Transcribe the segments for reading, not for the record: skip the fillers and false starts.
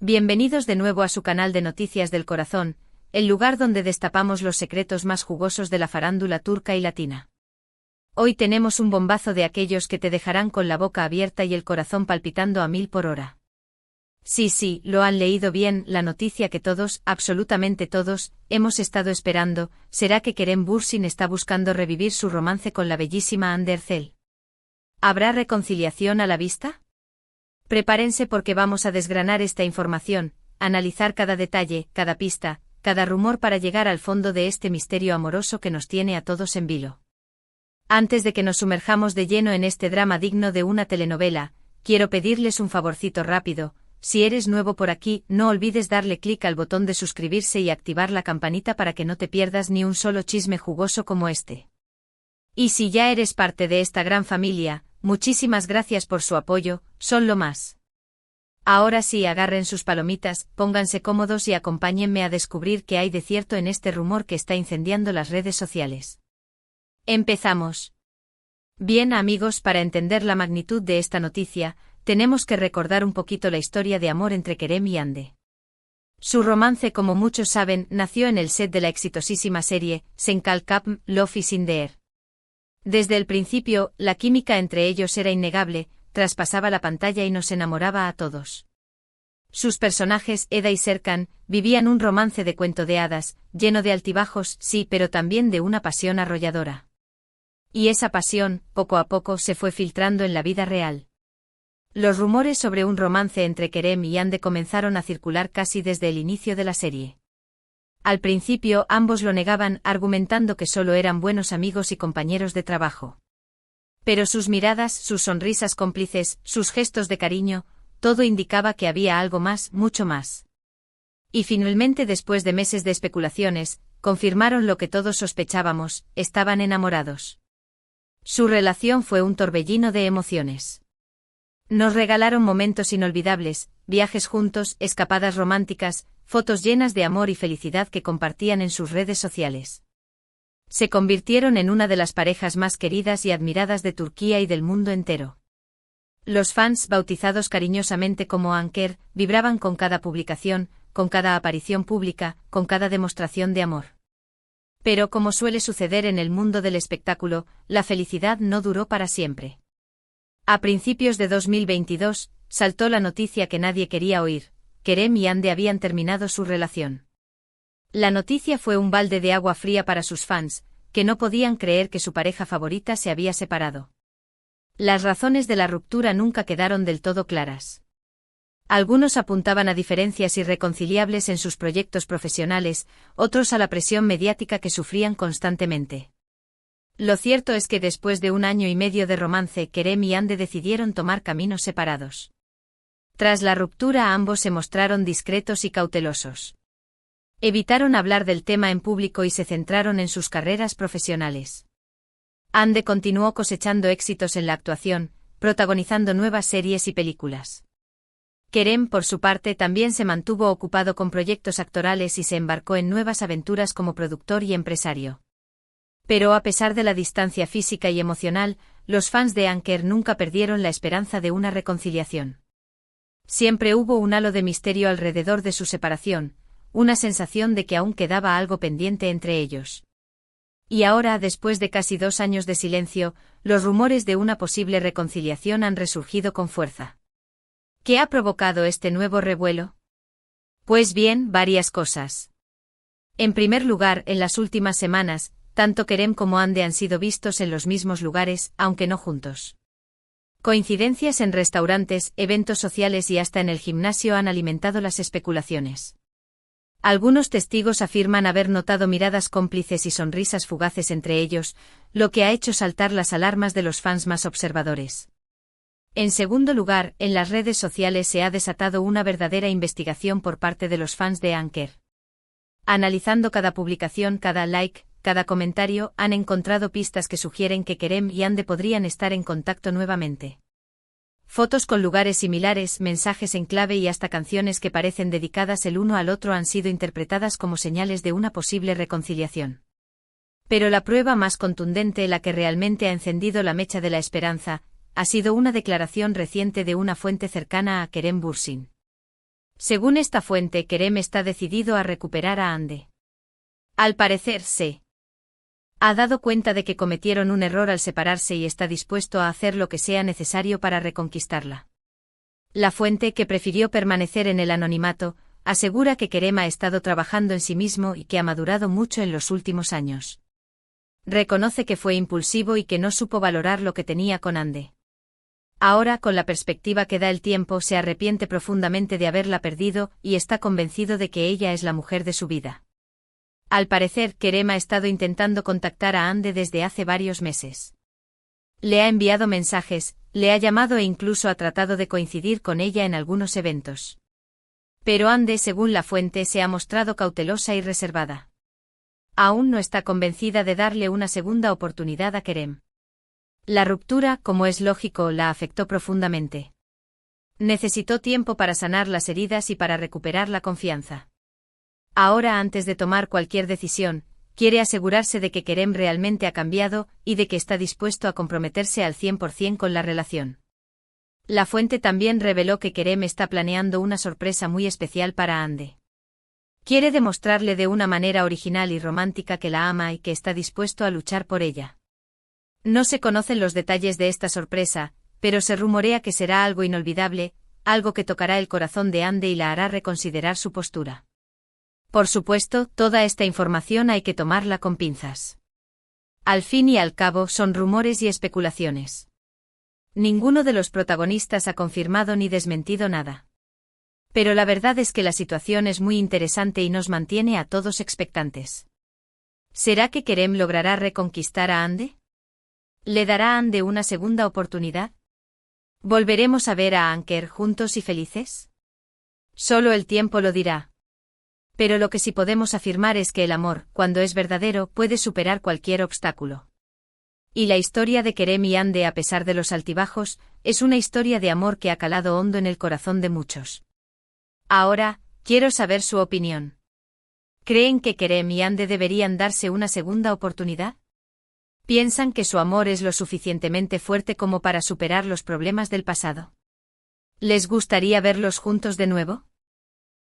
Bienvenidos de nuevo a su canal de Noticias del Corazón, el lugar donde destapamos los secretos más jugosos de la farándula turca y latina. Hoy tenemos un bombazo de aquellos que te dejarán con la boca abierta y el corazón palpitando a 1000 por hora. Sí, lo han leído bien, la noticia que todos, absolutamente todos, hemos estado esperando, será que Kerem Bürsin está buscando revivir su romance con la bellísima Hande Erçel. ¿Habrá reconciliación a la vista? Prepárense porque vamos a desgranar esta información, analizar cada detalle, cada pista, cada rumor para llegar al fondo de este misterio amoroso que nos tiene a todos en vilo. Antes de que nos sumerjamos de lleno en este drama digno de una telenovela, quiero pedirles un favorcito rápido. Si eres nuevo por aquí, no olvides darle clic al botón de suscribirse y activar la campanita para que no te pierdas ni un solo chisme jugoso como este. Y si ya eres parte de esta gran familia, muchísimas gracias por su apoyo, son lo más. Ahora sí, agarren sus palomitas, pónganse cómodos y acompáñenme a descubrir qué hay de cierto en este rumor que está incendiando las redes sociales. Empezamos. Bien amigos, para entender la magnitud de esta noticia, tenemos que recordar un poquito la historia de amor entre Kerem y Hande. Su romance, como muchos saben, nació en el set de la exitosísima serie Sen Kalkapm, Love is in the Air. Desde el principio, la química entre ellos era innegable, traspasaba la pantalla y nos enamoraba a todos. Sus personajes, Eda y Serkan, vivían un romance de cuento de hadas, lleno de altibajos, sí, pero también de una pasión arrolladora. Y esa pasión, poco a poco, se fue filtrando en la vida real. Los rumores sobre un romance entre Kerem y Hande comenzaron a circular casi desde el inicio de la serie. Al principio ambos lo negaban, argumentando que solo eran buenos amigos y compañeros de trabajo. Pero sus miradas, sus sonrisas cómplices, sus gestos de cariño, todo indicaba que había algo más, mucho más. Y finalmente, después de meses de especulaciones, confirmaron lo que todos sospechábamos, estaban enamorados. Su relación fue un torbellino de emociones. Nos regalaron momentos inolvidables, viajes juntos, escapadas románticas, fotos llenas de amor y felicidad que compartían en sus redes sociales. Se convirtieron en una de las parejas más queridas y admiradas de Turquía y del mundo entero. Los fans, bautizados cariñosamente como Anker, vibraban con cada publicación, con cada aparición pública, con cada demostración de amor. Pero como suele suceder en el mundo del espectáculo, la felicidad no duró para siempre. A principios de 2022, saltó la noticia que nadie quería oír: Kerem y Hande habían terminado su relación. La noticia fue un balde de agua fría para sus fans, que no podían creer que su pareja favorita se había separado. Las razones de la ruptura nunca quedaron del todo claras. Algunos apuntaban a diferencias irreconciliables en sus proyectos profesionales, otros a la presión mediática que sufrían constantemente. Lo cierto es que después de 1 año y medio de romance, Kerem y Hande decidieron tomar caminos separados. Tras la ruptura, ambos se mostraron discretos y cautelosos. Evitaron hablar del tema en público y se centraron en sus carreras profesionales. Hande continuó cosechando éxitos en la actuación, protagonizando nuevas series y películas. Kerem, por su parte, también se mantuvo ocupado con proyectos actorales y se embarcó en nuevas aventuras como productor y empresario. Pero a pesar de la distancia física y emocional, los fans de Anker nunca perdieron la esperanza de una reconciliación. Siempre hubo un halo de misterio alrededor de su separación, una sensación de que aún quedaba algo pendiente entre ellos. Y ahora, después de casi 2 años de silencio, los rumores de una posible reconciliación han resurgido con fuerza. ¿Qué ha provocado este nuevo revuelo? Pues bien, varias cosas. En primer lugar, en las últimas semanas, tanto Kerem como Hande han sido vistos en los mismos lugares, aunque no juntos. Coincidencias en restaurantes, eventos sociales y hasta en el gimnasio han alimentado las especulaciones. Algunos testigos afirman haber notado miradas cómplices y sonrisas fugaces entre ellos, lo que ha hecho saltar las alarmas de los fans más observadores. En segundo lugar, en las redes sociales se ha desatado una verdadera investigación por parte de los fans de Anker. Analizando cada publicación, cada like, cada comentario, han encontrado pistas que sugieren que Kerem y Hande podrían estar en contacto nuevamente. Fotos con lugares similares, mensajes en clave y hasta canciones que parecen dedicadas el uno al otro han sido interpretadas como señales de una posible reconciliación. Pero la prueba más contundente, la que realmente ha encendido la mecha de la esperanza, ha sido una declaración reciente de una fuente cercana a Kerem Bürsin. Según esta fuente, Kerem está decidido a recuperar a Hande. Al parecer, se ha dado cuenta de que cometieron un error al separarse y está dispuesto a hacer lo que sea necesario para reconquistarla. La fuente, que prefirió permanecer en el anonimato, asegura que Kerem ha estado trabajando en sí mismo y que ha madurado mucho en los últimos años. Reconoce que fue impulsivo y que no supo valorar lo que tenía con Hande. Ahora, con la perspectiva que da el tiempo, se arrepiente profundamente de haberla perdido y está convencido de que ella es la mujer de su vida. Al parecer, Kerem ha estado intentando contactar a Hande desde hace varios meses. Le ha enviado mensajes, le ha llamado e incluso ha tratado de coincidir con ella en algunos eventos. Pero Hande, según la fuente, se ha mostrado cautelosa y reservada. Aún no está convencida de darle una segunda oportunidad a Kerem. La ruptura, como es lógico, la afectó profundamente. Necesitó tiempo para sanar las heridas y para recuperar la confianza. Ahora, antes de tomar cualquier decisión, quiere asegurarse de que Kerem realmente ha cambiado y de que está dispuesto a comprometerse al 100% con la relación. La fuente también reveló que Kerem está planeando una sorpresa muy especial para Hande. Quiere demostrarle de una manera original y romántica que la ama y que está dispuesto a luchar por ella. No se conocen los detalles de esta sorpresa, pero se rumorea que será algo inolvidable, algo que tocará el corazón de Hande y la hará reconsiderar su postura. Por supuesto, toda esta información hay que tomarla con pinzas. Al fin y al cabo, son rumores y especulaciones. Ninguno de los protagonistas ha confirmado ni desmentido nada. Pero la verdad es que la situación es muy interesante y nos mantiene a todos expectantes. ¿Será que Kerem logrará reconquistar a Hande? ¿Le dará a Hande una segunda oportunidad? ¿Volveremos a ver a Anker juntos y felices? Solo el tiempo lo dirá. Pero lo que sí podemos afirmar es que el amor, cuando es verdadero, puede superar cualquier obstáculo. Y la historia de Kerem y Hande, a pesar de los altibajos, es una historia de amor que ha calado hondo en el corazón de muchos. Ahora, quiero saber su opinión. ¿Creen que Kerem y Hande deberían darse una segunda oportunidad? ¿Piensan que su amor es lo suficientemente fuerte como para superar los problemas del pasado? ¿Les gustaría verlos juntos de nuevo?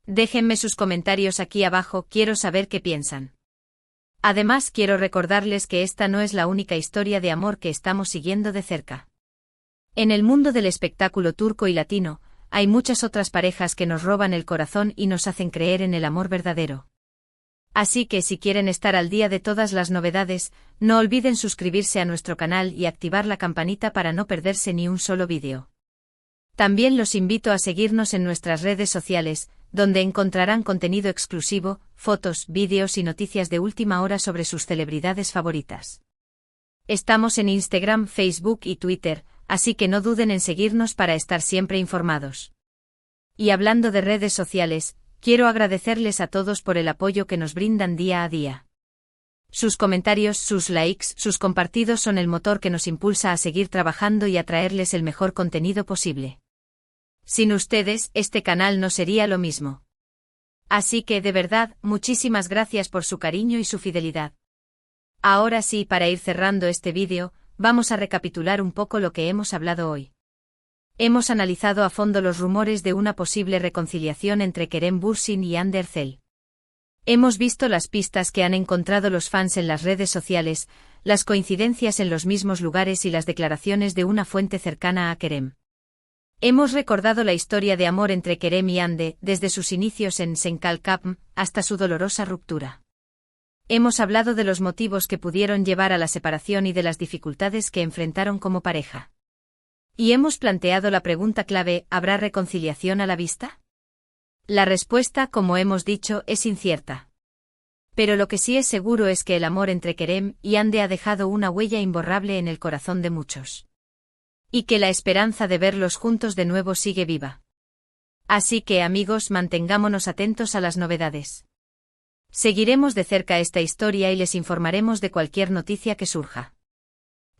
Déjenme sus comentarios aquí abajo, quiero saber qué piensan. Además, quiero recordarles que esta no es la única historia de amor que estamos siguiendo de cerca. En el mundo del espectáculo turco y latino, hay muchas otras parejas que nos roban el corazón y nos hacen creer en el amor verdadero. Así que si quieren estar al día de todas las novedades, no olviden suscribirse a nuestro canal y activar la campanita para no perderse ni un solo vídeo. También los invito a seguirnos en nuestras redes sociales, donde encontrarán contenido exclusivo, fotos, vídeos y noticias de última hora sobre sus celebridades favoritas. Estamos en Instagram, Facebook y Twitter, así que no duden en seguirnos para estar siempre informados. Y hablando de redes sociales, quiero agradecerles a todos por el apoyo que nos brindan día a día. Sus comentarios, sus likes, sus compartidos son el motor que nos impulsa a seguir trabajando y a traerles el mejor contenido posible. Sin ustedes, este canal no sería lo mismo. Así que, de verdad, muchísimas gracias por su cariño y su fidelidad. Ahora sí, para ir cerrando este vídeo, vamos a recapitular un poco lo que hemos hablado hoy. Hemos analizado a fondo los rumores de una posible reconciliación entre Kerem Bürsin y Hande Erçel. Hemos visto las pistas que han encontrado los fans en las redes sociales, las coincidencias en los mismos lugares y las declaraciones de una fuente cercana a Kerem. Hemos recordado la historia de amor entre Kerem y Hande, desde sus inicios en Senkalkapm hasta su dolorosa ruptura. Hemos hablado de los motivos que pudieron llevar a la separación y de las dificultades que enfrentaron como pareja. Y hemos planteado la pregunta clave: ¿habrá reconciliación a la vista? La respuesta, como hemos dicho, es incierta. Pero lo que sí es seguro es que el amor entre Kerem y Hande ha dejado una huella imborrable en el corazón de muchos. Y que la esperanza de verlos juntos de nuevo sigue viva. Así que, amigos, mantengámonos atentos a las novedades. Seguiremos de cerca esta historia y les informaremos de cualquier noticia que surja.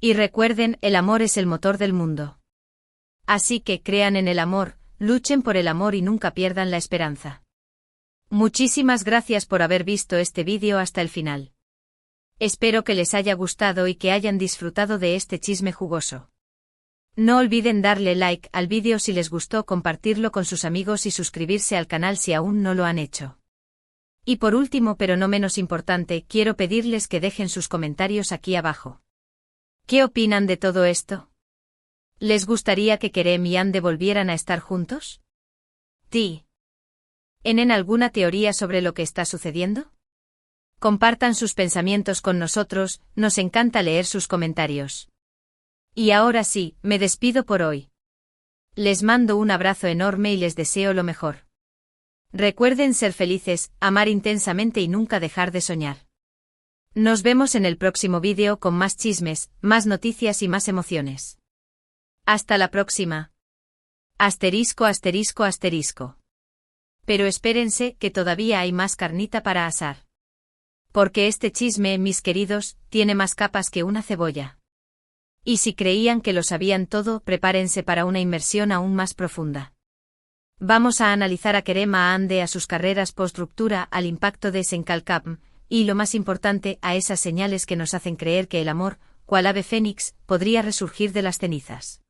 Y recuerden, el amor es el motor del mundo. Así que crean en el amor, luchen por el amor y nunca pierdan la esperanza. Muchísimas gracias por haber visto este vídeo hasta el final. Espero que les haya gustado y que hayan disfrutado de este chisme jugoso. No olviden darle like al vídeo si les gustó, compartirlo con sus amigos y suscribirse al canal si aún no lo han hecho. Y por último, pero no menos importante, quiero pedirles que dejen sus comentarios aquí abajo. ¿Qué opinan de todo esto? ¿Les gustaría que Kerem y Hande volvieran a estar juntos? ¿Tienen alguna teoría sobre lo que está sucediendo? Compartan sus pensamientos con nosotros, nos encanta leer sus comentarios. Y ahora sí, me despido por hoy. Les mando un abrazo enorme y les deseo lo mejor. Recuerden ser felices, amar intensamente y nunca dejar de soñar. Nos vemos en el próximo vídeo con más chismes, más noticias y más emociones. Hasta la próxima. Asterisco, asterisco, asterisco. Pero espérense, que todavía hay más carnita para asar. Porque este chisme, mis queridos, tiene más capas que una cebolla. Y si creían que lo sabían todo, prepárense para una inmersión aún más profunda. Vamos a analizar a Kerem, a Hande, a sus carreras post-ruptura, al impacto de Senkalkapm, y lo más importante, a esas señales que nos hacen creer que el amor, cual ave fénix, podría resurgir de las cenizas.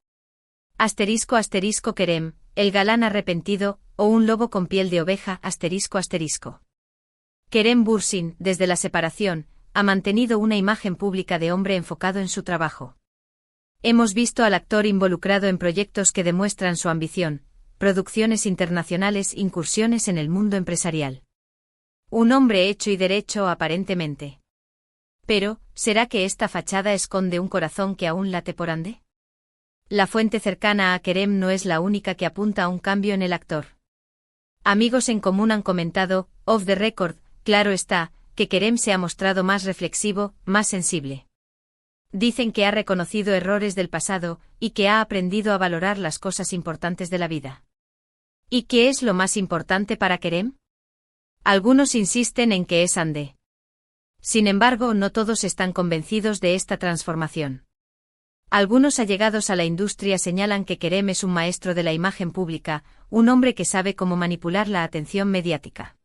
Asterisco, asterisco, Kerem, el galán arrepentido, o un lobo con piel de oveja, asterisco, asterisco. Kerem Bürsin, desde la separación, ha mantenido una imagen pública de hombre enfocado en su trabajo. Hemos visto al actor involucrado en proyectos que demuestran su ambición, producciones internacionales, incursiones en el mundo empresarial. Un hombre hecho y derecho aparentemente. Pero, ¿será que esta fachada esconde un corazón que aún late por Hande? La fuente cercana a Kerem no es la única que apunta a un cambio en el actor. Amigos en común han comentado, off the record, claro está, que Kerem se ha mostrado más reflexivo, más sensible. Dicen que ha reconocido errores del pasado, y que ha aprendido a valorar las cosas importantes de la vida. ¿Y qué es lo más importante para Kerem? Algunos insisten en que es Hande. Sin embargo, no todos están convencidos de esta transformación. Algunos allegados a la industria señalan que Kerem es un maestro de la imagen pública, un hombre que sabe cómo manipular la atención mediática.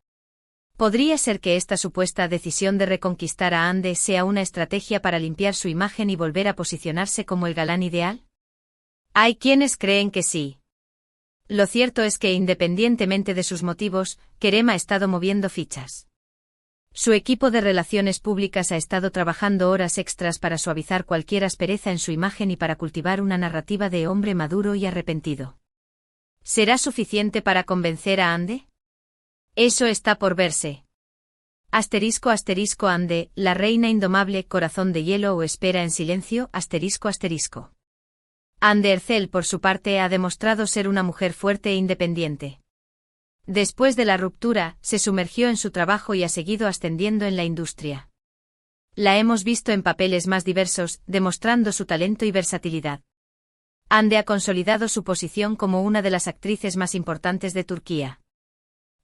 ¿Podría ser que esta supuesta decisión de reconquistar a Hande sea una estrategia para limpiar su imagen y volver a posicionarse como el galán ideal? Hay quienes creen que sí. Lo cierto es que independientemente de sus motivos, Kerem ha estado moviendo fichas. Su equipo de relaciones públicas ha estado trabajando horas extras para suavizar cualquier aspereza en su imagen y para cultivar una narrativa de hombre maduro y arrepentido. ¿Será suficiente para convencer a Hande? Eso está por verse. Asterisco, asterisco, Hande, la reina indomable, corazón de hielo o espera en silencio, asterisco, asterisco. Hande Erçel, por su parte, ha demostrado ser una mujer fuerte e independiente. Después de la ruptura, se sumergió en su trabajo y ha seguido ascendiendo en la industria. La hemos visto en papeles más diversos, demostrando su talento y versatilidad. Hande ha consolidado su posición como una de las actrices más importantes de Turquía.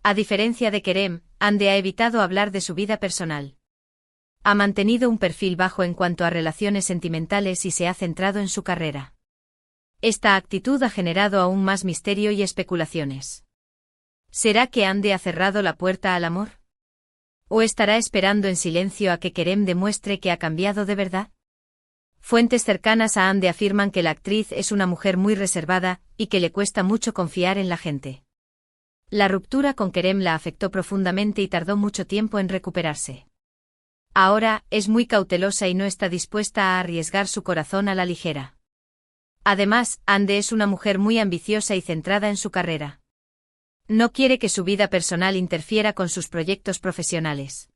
A diferencia de Kerem, Hande ha evitado hablar de su vida personal. Ha mantenido un perfil bajo en cuanto a relaciones sentimentales y se ha centrado en su carrera. Esta actitud ha generado aún más misterio y especulaciones. ¿Será que Hande ha cerrado la puerta al amor? ¿O estará esperando en silencio a que Kerem demuestre que ha cambiado de verdad? Fuentes cercanas a Hande afirman que la actriz es una mujer muy reservada y que le cuesta mucho confiar en la gente. La ruptura con Kerem la afectó profundamente y tardó mucho tiempo en recuperarse. Ahora, es muy cautelosa y no está dispuesta a arriesgar su corazón a la ligera. Además, Hande es una mujer muy ambiciosa y centrada en su carrera. No quiere que su vida personal interfiera con sus proyectos profesionales.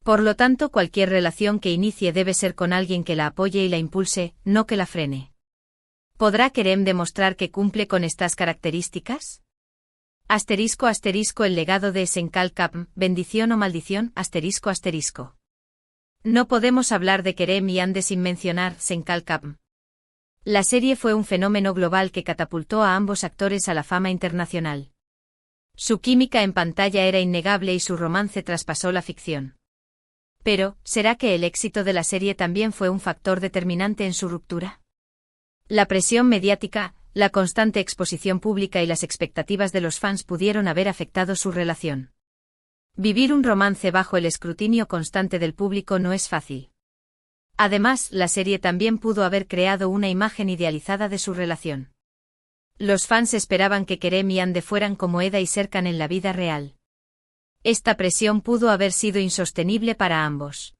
Por lo tanto, cualquier relación que inicie debe ser con alguien que la apoye y la impulse, no que la frene. ¿Podrá Kerem demostrar que cumple con estas características? Asterisco, asterisco, el legado de Senkalkapm, bendición o maldición, asterisco, asterisco. No podemos hablar de Kerem y Hande sin mencionar Senkalkapm. La serie fue un fenómeno global que catapultó a ambos actores a la fama internacional. Su química en pantalla era innegable y su romance traspasó la ficción. Pero, ¿será que el éxito de la serie también fue un factor determinante en su ruptura? La presión mediática, la constante exposición pública y las expectativas de los fans pudieron haber afectado su relación. Vivir un romance bajo el escrutinio constante del público no es fácil. Además, la serie también pudo haber creado una imagen idealizada de su relación. Los fans esperaban que Kerem y Hande fueran como Eda y Serkan en la vida real. Esta presión pudo haber sido insostenible para ambos.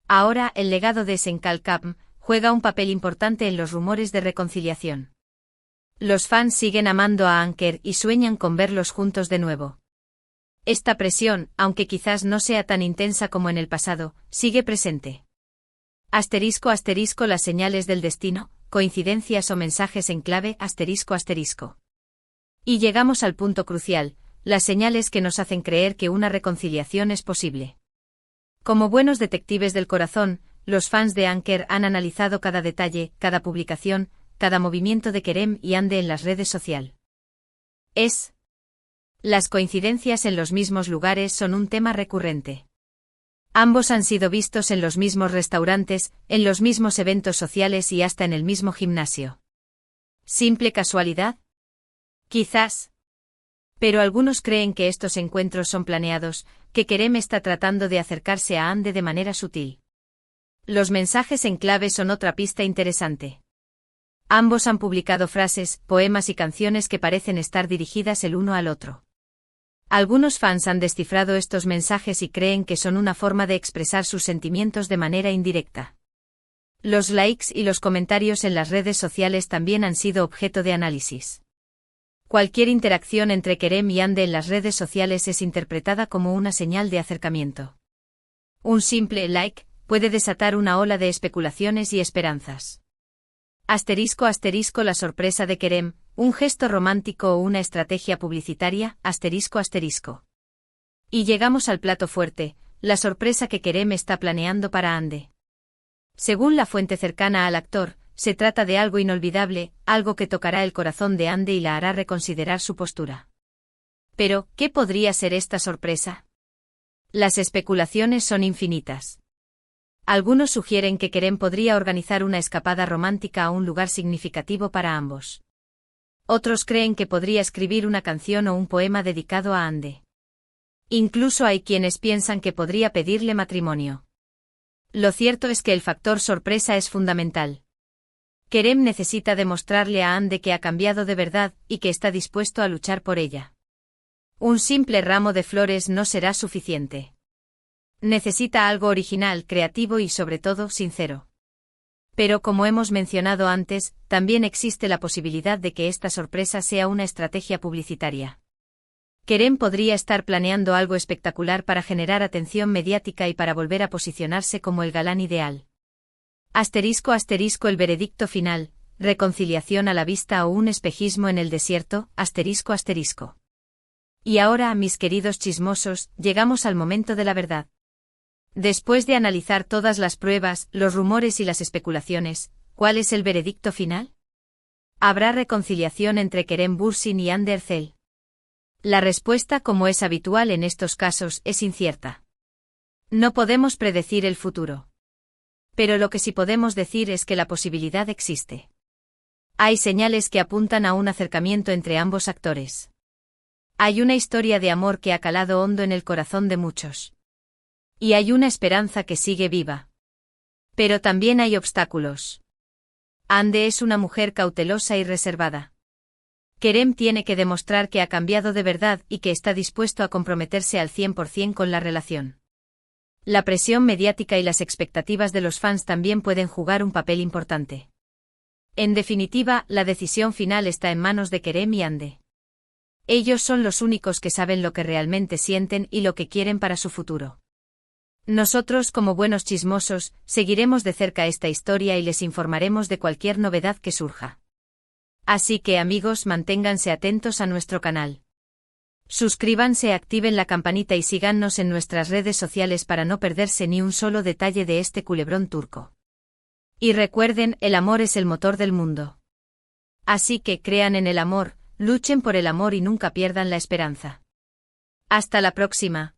Ahora, el legado de Senkalkam juega un papel importante en los rumores de reconciliación. Los fans siguen amando a Anker y sueñan con verlos juntos de nuevo. Esta presión, aunque quizás no sea tan intensa como en el pasado, sigue presente. ***** Las señales del destino, coincidencias o mensajes en clave ****. Y llegamos al punto crucial, las señales que nos hacen creer que una reconciliación es posible. Como buenos detectives del corazón, los fans de Anker han analizado cada detalle, cada publicación, cada movimiento de Kerem y Hande en las redes sociales. Las coincidencias en los mismos lugares son un tema recurrente. Ambos han sido vistos en los mismos restaurantes, en los mismos eventos sociales y hasta en el mismo gimnasio. ¿Simple casualidad? Quizás. Pero algunos creen que estos encuentros son planeados, que Kerem está tratando de acercarse a Hande de manera sutil. Los mensajes en clave son otra pista interesante. Ambos han publicado frases, poemas y canciones que parecen estar dirigidas el uno al otro. Algunos fans han descifrado estos mensajes y creen que son una forma de expresar sus sentimientos de manera indirecta. Los likes y los comentarios en las redes sociales también han sido objeto de análisis. Cualquier interacción entre Kerem y Hande en las redes sociales es interpretada como una señal de acercamiento. Un simple like puede desatar una ola de especulaciones y esperanzas. ****, la sorpresa de Kerem, un gesto romántico o una estrategia publicitaria, ****. Y llegamos al plato fuerte, la sorpresa que Kerem está planeando para Hande. Según la fuente cercana al actor, se trata de algo inolvidable, algo que tocará el corazón de Hande y la hará reconsiderar su postura. Pero, ¿qué podría ser esta sorpresa? Las especulaciones son infinitas. Algunos sugieren que Kerem podría organizar una escapada romántica a un lugar significativo para ambos. Otros creen que podría escribir una canción o un poema dedicado a Hande. Incluso hay quienes piensan que podría pedirle matrimonio. Lo cierto es que el factor sorpresa es fundamental. Kerem necesita demostrarle a Hande que ha cambiado de verdad y que está dispuesto a luchar por ella. Un simple ramo de flores no será suficiente. Necesita algo original, creativo y sobre todo sincero. Pero como hemos mencionado antes, también existe la posibilidad de que esta sorpresa sea una estrategia publicitaria. Kerem podría estar planeando algo espectacular para generar atención mediática y para volver a posicionarse como el galán ideal. ****, el veredicto final, reconciliación a la vista o un espejismo en el desierto, ****. Y ahora, mis queridos chismosos, llegamos al momento de la verdad. Después de analizar todas las pruebas, los rumores y las especulaciones, ¿cuál es el veredicto final? ¿Habrá reconciliación entre Kerem Bürsin y Hande Erçel? La respuesta, como es habitual en estos casos, es incierta. No podemos predecir el futuro. Pero lo que sí podemos decir es que la posibilidad existe. Hay señales que apuntan a un acercamiento entre ambos actores. Hay una historia de amor que ha calado hondo en el corazón de muchos. Y hay una esperanza que sigue viva. Pero también hay obstáculos. Hande es una mujer cautelosa y reservada. Kerem tiene que demostrar que ha cambiado de verdad y que está dispuesto a comprometerse al 100% con la relación. La presión mediática y las expectativas de los fans también pueden jugar un papel importante. En definitiva, la decisión final está en manos de Kerem y Hande. Ellos son los únicos que saben lo que realmente sienten y lo que quieren para su futuro. Nosotros, como buenos chismosos, seguiremos de cerca esta historia y les informaremos de cualquier novedad que surja. Así que, amigos, manténganse atentos a nuestro canal. Suscríbanse, activen la campanita y síganos en nuestras redes sociales para no perderse ni un solo detalle de este culebrón turco. Y recuerden, el amor es el motor del mundo. Así que crean en el amor, luchen por el amor y nunca pierdan la esperanza. Hasta la próxima.